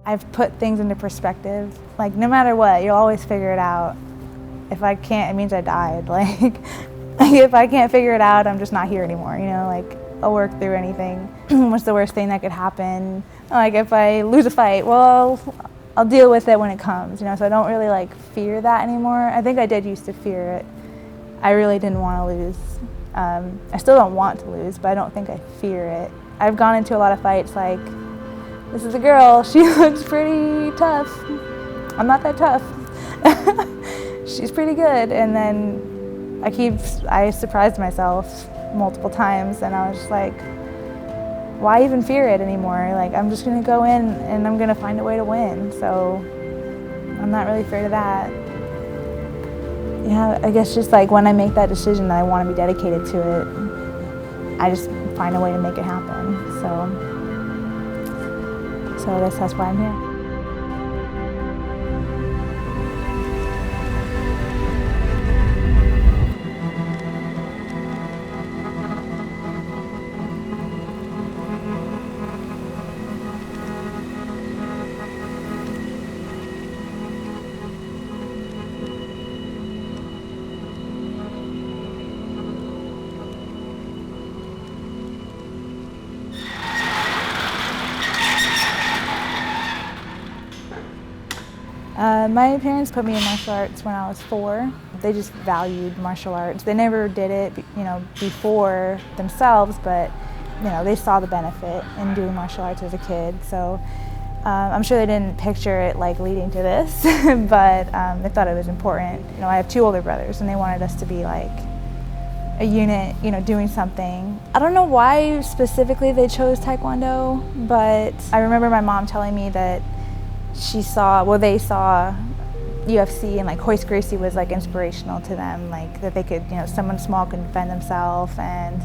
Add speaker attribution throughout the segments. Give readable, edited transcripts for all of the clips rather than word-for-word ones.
Speaker 1: I've put things into perspective. Like, no matter what, you'll always figure it out. If I can't, it means I died. Like, if I can't figure it out, I'm just not here anymore, you know? Like, I'll work through anything. What's the worst thing that could happen? Like, if I lose a fight, well, I'll deal with it when it comes, you know? So I don't really, like, fear that anymore. I think I did used to fear it. I really didn't want to lose. I still don't want to lose, but I don't think I fear it. I've gone into a lot of fights like, this is a girl, she looks pretty tough. I'm not that tough. She's pretty good. And then I surprised myself multiple times, and I was just like, why even fear it anymore? Like, I'm just gonna go in and I'm gonna find a way to win. So I'm not really afraid of that. Yeah, I guess just like when I make that decision that I want to be dedicated to it, I just find a way to make it happen. So I guess that's why I'm here. My parents put me in martial arts when I was 4. They just valued martial arts. They never did it, you know, before themselves, but you know, they saw the benefit in doing martial arts as a kid. So I'm sure they didn't picture it like leading to this, but they thought it was important. You know, I have 2 older brothers, and they wanted us to be like a unit, you know, doing something. I don't know why specifically they chose taekwondo, but I remember my mom telling me that they saw UFC, and like Hoist Gracie was like inspirational to them, like that they could, you know, someone small could defend themselves. And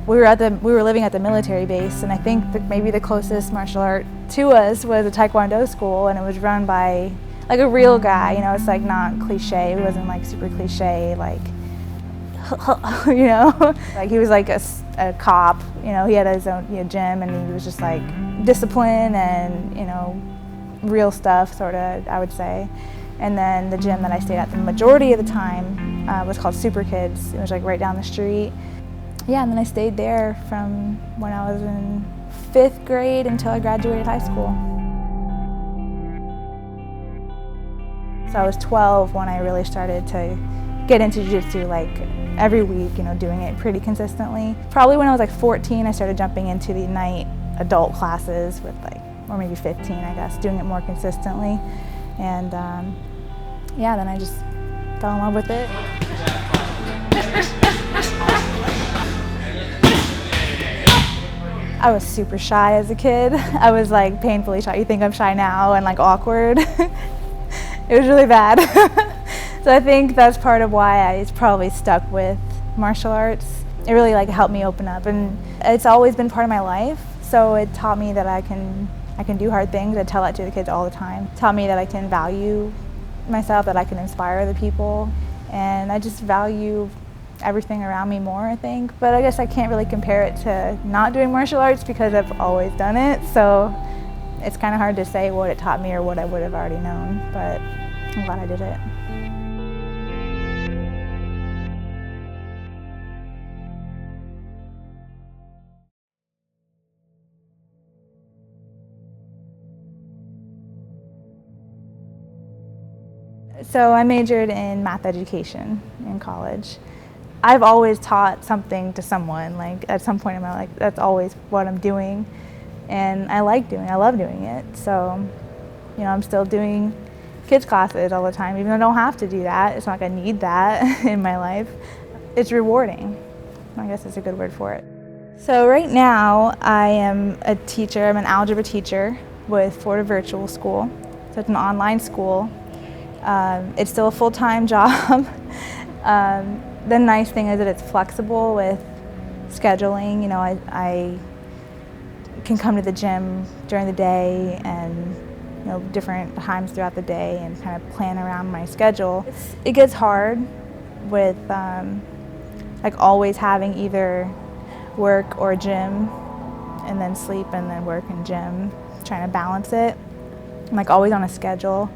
Speaker 1: we were living at the military base, and I think that maybe the closest martial art to us was a taekwondo school, and it was run by like a real guy, you know. It's like not cliche, it wasn't like super cliche, like you know, like he was like a cop, you know. He had his own, you know, gym, and he was just like discipline and, you know, real stuff, sort of, I would say. And then the gym that I stayed at the majority of the time was called Super Kids. It was like right down the street. Yeah, and then I stayed there from when I was in 5th grade until I graduated high school. So I was 12 when I really started to get into jiu-jitsu, like every week, you know, doing it pretty consistently. Probably when I was like 14, I started jumping into the night adult classes with like, or maybe 15, I guess, doing it more consistently. And yeah, then I just fell in love with it. I was super shy as a kid. I was like painfully shy. You think I'm shy now and like awkward. It was really bad. So I think that's part of why I probably stuck with martial arts. It really like helped me open up, and it's always been part of my life. So it taught me that I can do hard things. I tell that to the kids all the time. It taught me that I can value myself, that I can inspire other people, and I just value everything around me more, I think. But I guess I can't really compare it to not doing martial arts because I've always done it, so it's kind of hard to say what it taught me or what I would have already known, but I'm glad I did it. So I majored in math education in college. I've always taught something to someone, like at some point in my life. That's always what I'm doing, and I love doing it. So, you know, I'm still doing kids classes all the time, even though I don't have to do that. It's not like I need that in my life. It's rewarding. I guess that's a good word for it. So right now I am a teacher. I'm an algebra teacher with Florida Virtual School. So it's an online school. It's still a full-time job. The nice thing is that it's flexible with scheduling. You know, I can come to the gym during the day and, you know, different times throughout the day and kind of plan around my schedule. It gets hard with like always having either work or gym and then sleep and then work and gym, trying to balance it. I'm like always on a schedule.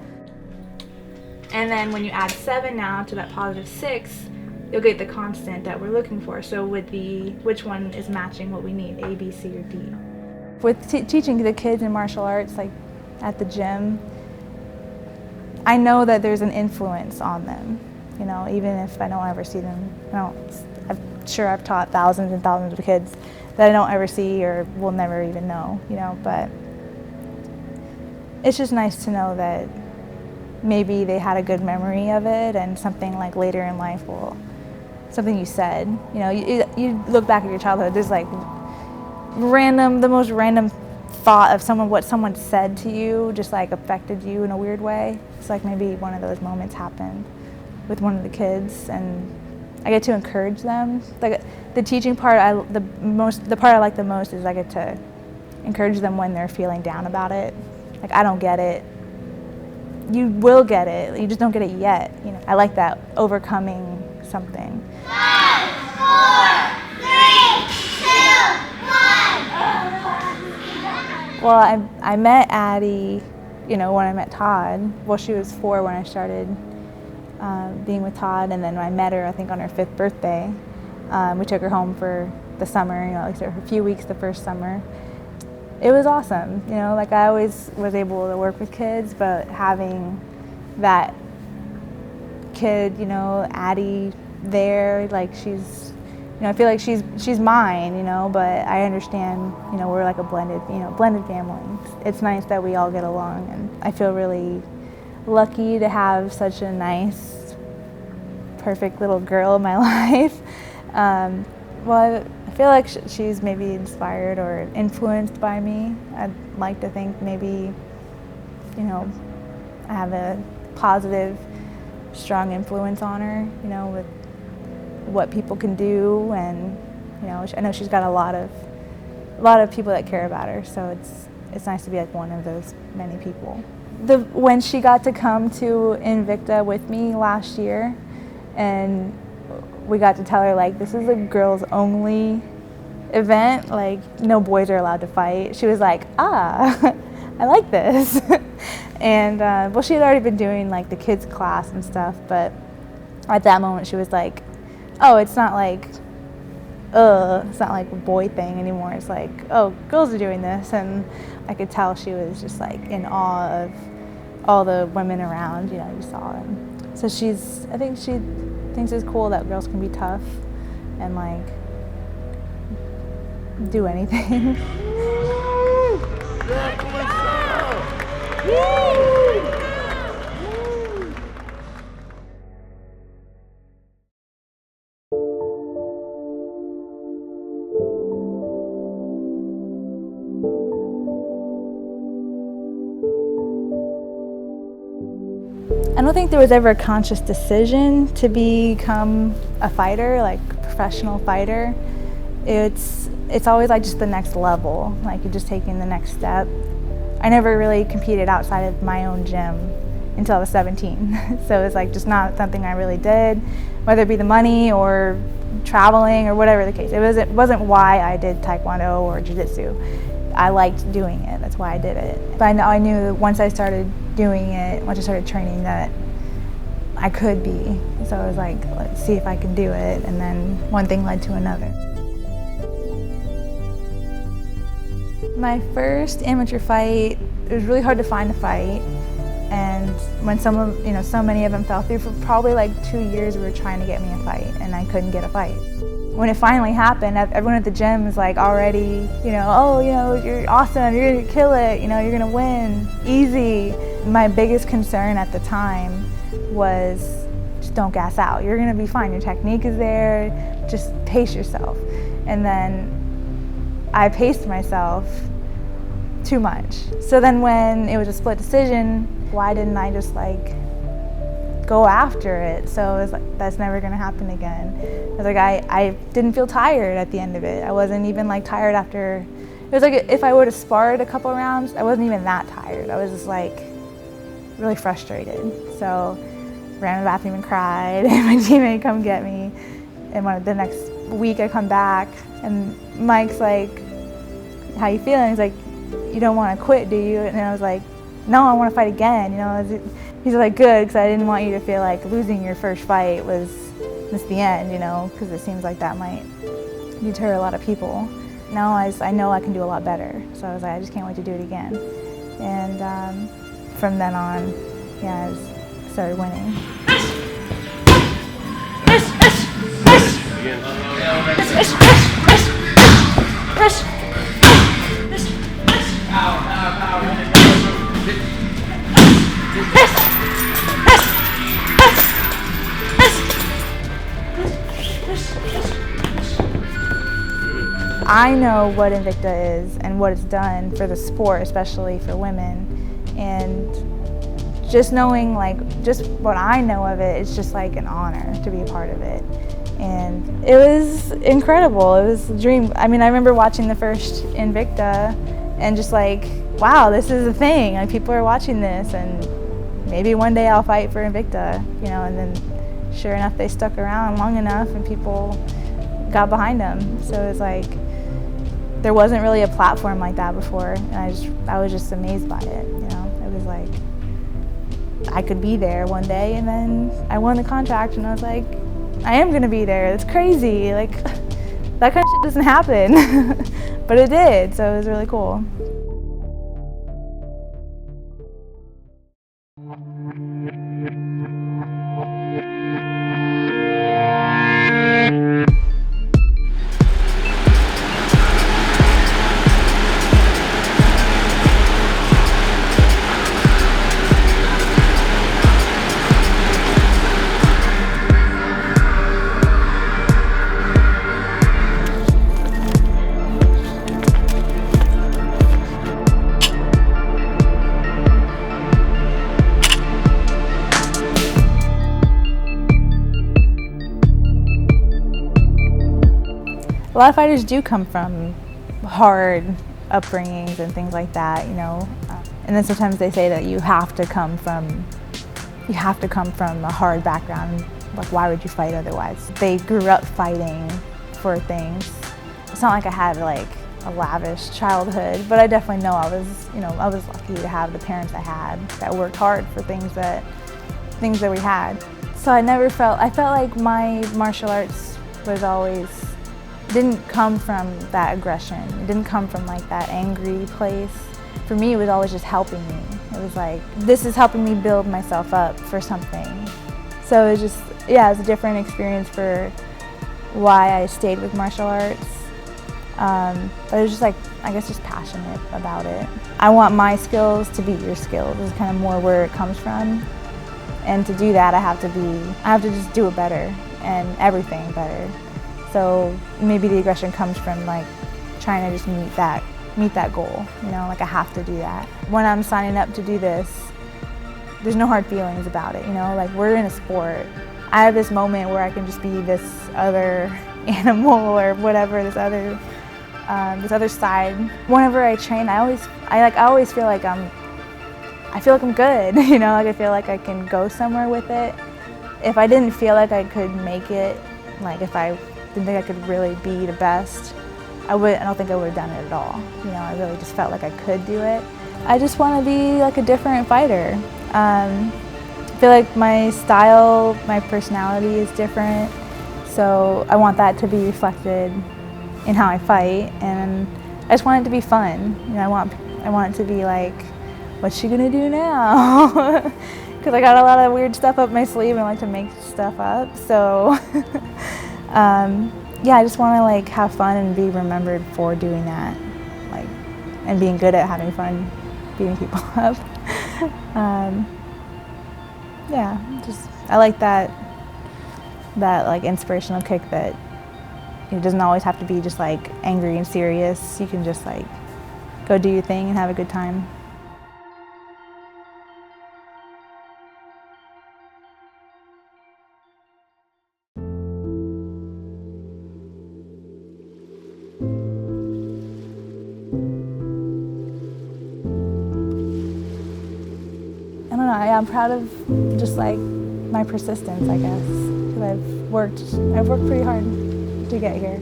Speaker 1: And then when you add 7 now to that +6, you'll get the constant that we're looking for. So with the, which one is matching what we need, A, B, C, or D. With teaching the kids in martial arts, like at the gym, I know that there's an influence on them. You know, even if I don't ever see them, I'm sure I've taught thousands and thousands of kids that I don't ever see or will never even know, you know, but it's just nice to know that maybe they had a good memory of it and something like later in life will, something you said, you know, you look back at your childhood, there's like the most random thought of what someone said to you just like affected you in a weird way. It's like maybe one of those moments happened with one of the kids, and I get to encourage them. Like the teaching part, the part I like the most is I get to encourage them when they're feeling down about it. Like, I don't get it. You will get it. You just don't get it yet. You know, I like that, overcoming something.
Speaker 2: 5, 4, 3, 2, 1.
Speaker 1: Well, I met Addie, you know, when I met Todd. Well, she was 4 when I started being with Todd, and then I met her, I think, on her 5th birthday. We took her home for the summer, you know, like for a few weeks the first summer. It was awesome, you know, like I always was able to work with kids, but having that kid, you know, Addie there, like she's, you know, I feel like she's mine, you know, but I understand, you know, we're like a blended family. It's nice that we all get along, and I feel really lucky to have such a nice, perfect little girl in my life. Well, I feel like she's maybe inspired or influenced by me. I'd like to think maybe, you know, I have a positive, strong influence on her, you know, with what people can do, and, you know, I know she's got a lot of people that care about her, so it's nice to be like one of those many people. When she got to come to Invicta with me last year, and we got to tell her, like, this is a girls only event, like no boys are allowed to fight. She was like, I like this. And well, she had already been doing like the kids class and stuff, but at that moment she was like, oh, it's not like a boy thing anymore. It's like, oh, girls are doing this. And I could tell she was just like in awe of all the women around, you know, you saw them. So I think she thinks it's cool that girls can be tough and like do anything. I don't think there was ever a conscious decision to become a fighter, like a professional fighter. It's always like just the next level, like you're just taking the next step. I never really competed outside of my own gym until I was 17. So it's like just not something I really did, whether it be the money or traveling or whatever the case. It wasn't why I did taekwondo or jiu-jitsu. I liked doing it, that's why I did it. But I knew that once I started doing it, once I started training, that I could be. So I was like, let's see if I can do it, and then one thing led to another. My first amateur fight, it was really hard to find a fight, and when so many of them fell through, for probably like 2 years we were trying to get me a fight, and I couldn't get a fight. When it finally happened, everyone at the gym was like already, you know, oh, you know, you're awesome, you're gonna kill it, you know, you're gonna win, easy. My biggest concern at the time was just don't gas out. You're gonna be fine, your technique is there, just pace yourself. And then I paced myself too much. So then when it was a split decision, why didn't I just like go after it? So it was like, that's never gonna happen again. I was like, I didn't feel tired at the end of it. I wasn't even like tired after, it was like if I would have sparred a couple rounds, I wasn't even that tired. I was just like really frustrated. So ran to the bathroom and cried, and my teammate come get me. And the next week I come back, and Mike's like, how you feeling? He's like, you don't want to quit, do you? And I was like, no, I want to fight again. You know, he's like, good, because I didn't want you to feel like losing your first fight was just the end, you know, because it seems like that might deter a lot of people. Now I know I can do a lot better, so I was like, I just can't wait to do it again. And from then on, yeah, I started winning. I know what Invicta is and what it's done for the sport, especially for women, and just knowing, like, just what I know of it, it's just like an honor to be a part of it. And it was incredible. It was a dream. I mean, I remember watching the first Invicta and just like, wow, this is a thing. Like, people are watching this, and maybe one day I'll fight for Invicta, you know. And then sure enough, they stuck around long enough and people got behind them. So it was like, there wasn't really a platform like that before, and I was just amazed by it, you know. It was like, I could be there one day, and then I won the contract, and I was like, I am gonna be there. It's crazy, like, that kind of shit doesn't happen, but it did, so it was really cool. A lot of fighters do come from hard upbringings and things like that, you know. And then sometimes they say that you have to come from a hard background. Like, why would you fight otherwise? They grew up fighting for things. It's not like I had like a lavish childhood, but I definitely know I was lucky to have the parents I had that worked hard for things that we had. So I felt like my martial arts was always, didn't come from that aggression. It didn't come from like that angry place. For me, it was always just helping me. It was like, this is helping me build myself up for something. So it was just, yeah, it was a different experience for why I stayed with martial arts. But it was just like, I guess just passionate about it. I want my skills to beat your skills. This is kind of more where it comes from. And to do that, I have to just do it better and everything better. So maybe the aggression comes from like trying to just meet that goal, you know, like I have to do that. When I'm signing up to do this, there's no hard feelings about it, you know, like we're in a sport. I have this moment where I can just be this other animal or whatever, this other side. Whenever I train, I always feel like I'm good, you know, like I feel like I can go somewhere with it. If I didn't feel like I could make it, like if I didn't think I could really be the best, I don't think I would have done it at all. You know, I really just felt like I could do it. I just want to be like a different fighter. I feel like my style, my personality is different, so I want that to be reflected in how I fight, and I just want it to be fun. You know, I want it to be like, what's she gonna do now? Because I got a lot of weird stuff up my sleeve and I like to make stuff up. So yeah, I just want to like have fun and be remembered for doing that, like, and being good at having fun beating people up. Yeah, I like that like inspirational kick that it doesn't always have to be just like angry and serious. You can just like go do your thing and have a good time. I don't know, I'm proud of just like my persistence, I guess, because I've worked pretty hard to get here.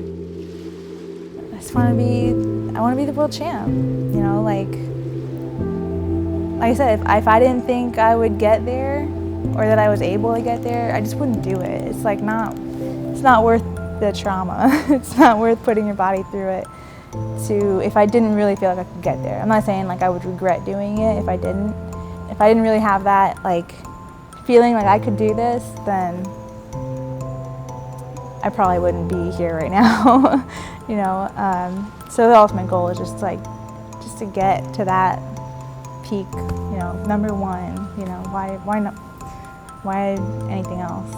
Speaker 1: I want to be the world champ, you know, like, like I said, if I didn't think I would get there or that I was able to get there, I just wouldn't do it. It's like it's not worth the trauma. It's not worth putting your body through it if I didn't really feel like I could get there. I'm not saying like I would regret doing it if I didn't. If I didn't really have that like feeling like I could do this, then I probably wouldn't be here right now. You know, so the ultimate goal is just to get to that peak, you know, number one. You know, why not? Why anything else?